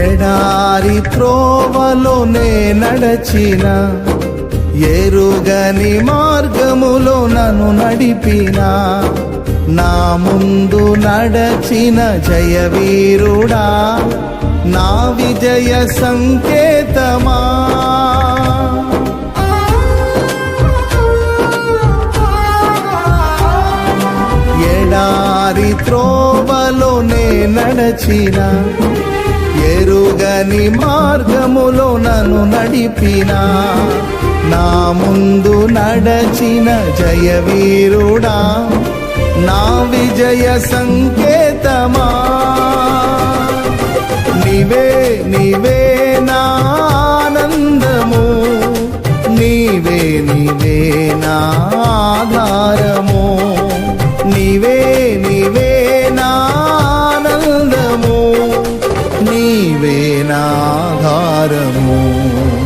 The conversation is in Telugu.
ఎడారి త్రోవలోనే నడచిన, ఎరుగని మార్గములో నన్ను నడిపిన, నా ముందు నడచిన జయవీరుడా, నా విజయ సంకేతమా. ఎడారి త్రోవలోనే నడచిన, ఎరుగని మార్గములో నన్ను నడిపిన, నా ముందు నడచిన జయవీరుడా, నా విజయ సంకేతమా. నీవే నీవే నా ఆనందము, నీవే నీవే నా ఆధారము, నీవే నీవే నా ఆనందము, నీవే నా ఆధారము.